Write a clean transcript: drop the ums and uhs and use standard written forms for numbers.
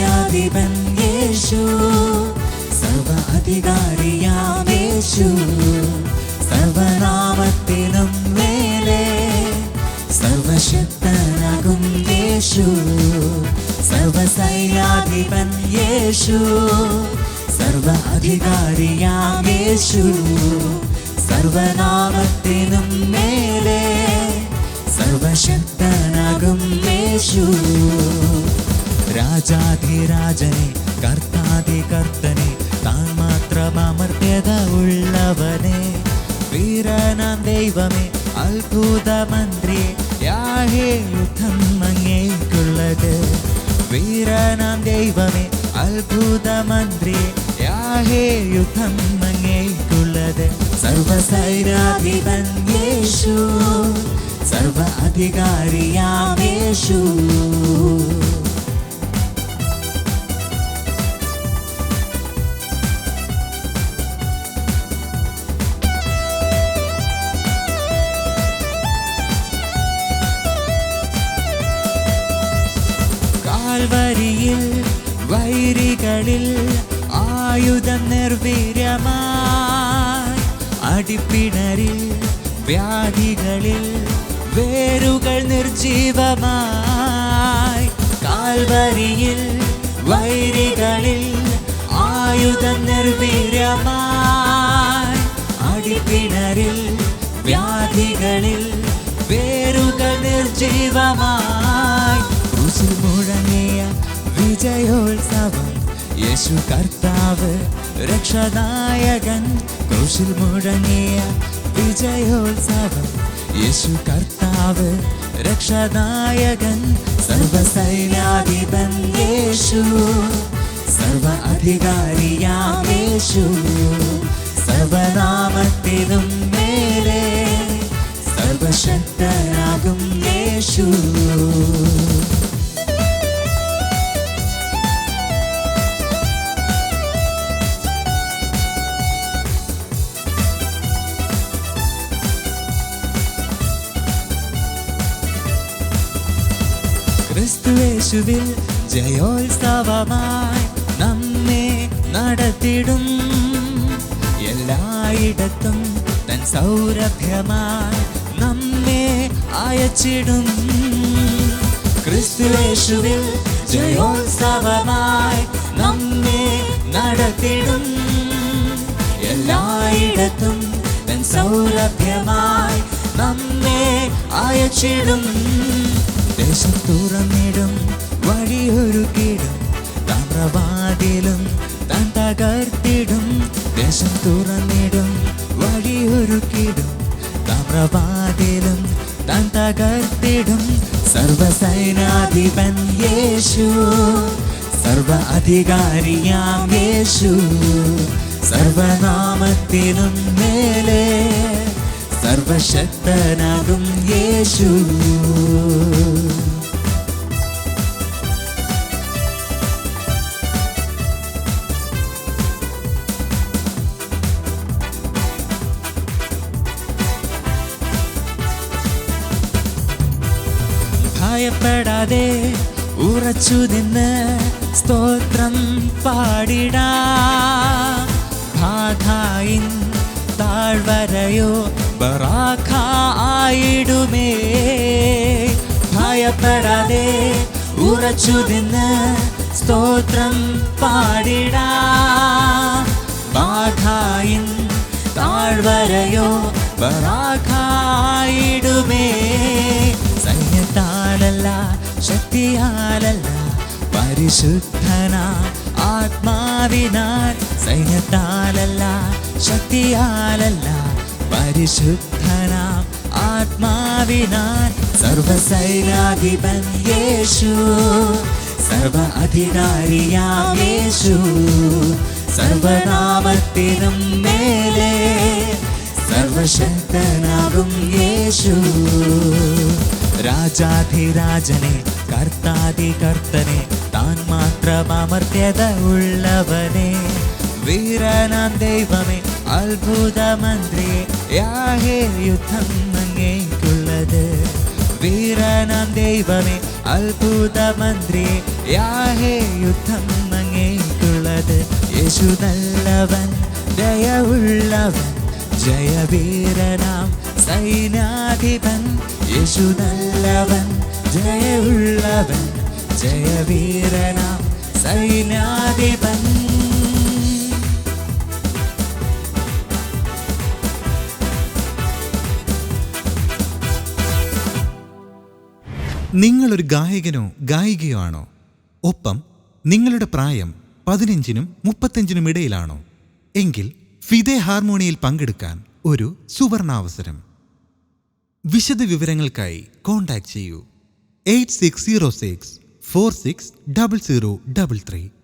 സൈന്യാധിപൻ യേശു, സർവ അധികാരിയാം യേശു, സർവനാമത്തിനും മേലെ സർവശക്തനാകും യേശു, സർവസൈന്യാധിപൻ യേശു, സർവ അധികാരിയാം യേശു, സർവനാമത്തിനും മേലെ സർവശക്തനാകും യേശു. രാജാധിരാജനെ കർത്താധികർത്തനെ താൻ മാത്രം അമർത്യത ഉള്ളവനെ, വീരനാം ദൈവമേ അത്ഭുത മന്ത്രിയെ യാഹേ യുദ്ധം അങ്ങേക്കുള്ളത്. വീരനാം ദൈവമേ അത്ഭുത മന്ത്രിയെ യാഹേ യുദ്ധം അങ്ങേക്കുള്ളത്. സർവസൈന്യാധിപൻ യേശു, സർവ അധികാരിയാം യേശു. കാൽവരിയിൽ വൈരികളിൽ ആയുധം നിർവീര്യമായി, അടിപ്പിണരിൽ വ്യാധികളിൽ വേരുകൾ നിർജീവമായി. കാൽവരിയിൽ വൈരികളിൽ ആയുധം നിർവീര്യമായി, അടിപ്പിണരിൽ വ്യാധികളിൽ വേരുകൾ നിർജീവമായി. ക്രൂശിൽ മുഴങ്ങിയ വിജയോത്സവം യേശു കർത്താവ് രക്ഷനായകൻ. ക്രൂശിൽ മുഴങ്ങിയ വിജയോത്സവം യേശു കർത്താവ് രക്ഷനായകൻ. സർവസൈന്യാധിപൻ യേശു, സർവ അധികാരിയാം യേശു, സർവനാമത്തിനും മേലെ സർവശക്തനാകും യേശു. ക്രിസ്തുയേശുവിൽ ജയോത്സവമായി നമ്മെ നടത്തിടും. എല്ലായിടത്തും തൻ സൗരഭ്യമായി നമ്മെ അയച്ചിടും. ക്രിസ്തുയേശുവിൽ ജയോത്സവമായി നമ്മെ നടത്തിടും. എല്ലായിടത്തും തൻ സൗരഭ്യമായി നമ്മെ അയച്ചിടും. ദേശം തുറന്നിടും, വഴിയൊരുക്കിടും, താമ്രവാതിലും താൻ തകർത്തിടും. ദേശം തുറന്നിടും, വഴിയൊരുക്കിടും, താമ്രവാതിലും താൻ തകർത്തിടും. സർവസൈന്യാധിപൻ യേശു, സർവ അധികാരിയാം യേശു, സർവനാമത്തിനും മേലെ സർവശക്തനാകും യേശു. ഭയപ്പെടാതെ ഉറച്ചു നിന്ന് സ്തോത്രം പാടിടാം. ബാധായിൻ താഴ്വരയോ ബറാഖ ആയിടുമേ. ഭയപ്പെടാതെ ഉറച്ചു നിന്ന് സ്തോത്രം പാടിടാം. ബാധായിൻ താഴ്വരയോ ബറാഖ ആയിടുമേ. സൈന്യത്താലല്ല ശക്തിയാലല്ല പരിശുദ്ധനാ ആത്മാവിനാൽ. സൈന്യത്താലല്ല ശക്തിയാലല്ല പരിശുദ്ധനാം ആത്മാവിനാൽ. സർവസൈന്യാധിപൻ യേശു, സർവ അധികാരിയാം യേശു, സർവനാമത്തിനും മേലെ സർവശക്തനാകും യേശു. രാജാധിരാജനെ കർത്താധികർത്തനെ താൻ മാത്രം അമർത്യത ഉള്ളവനെ, വീരനാം ദൈവമേ അത്ഭുത മന്ത്രിയെ യാഹേ യുദ്ധം അങ്ങേക്കുള്ളത്. വീരനാം ദൈവമേ അത്ഭുത മന്ത്രിയെ യാഹേ യുദ്ധം അങ്ങേക്കുള്ളത്. യേശു നല്ലവൻ ദയവുള്ളവൻ ജയവീരനാം സൈന്യാധിപൻ. യേശു നല്ലവൻ ജയവുള്ളവൻ ജയവീരനാം സൈന്യാധിപൻ. നിങ്ങളൊരു ഗായകനോ ഗായികയോ ആണോ? ഒപ്പം നിങ്ങളുടെ പ്രായം 15-നും 35-നും ഇടയിലാണോ? എങ്കിൽ ഫിദെ ഹാർമോണിയിൽ പങ്കെടുക്കാൻ ഒരു സുവർണാവസരം. വിശദ വിവരങ്ങൾക്കായി കോൺടാക്ട് ചെയ്യൂ 8606 460033.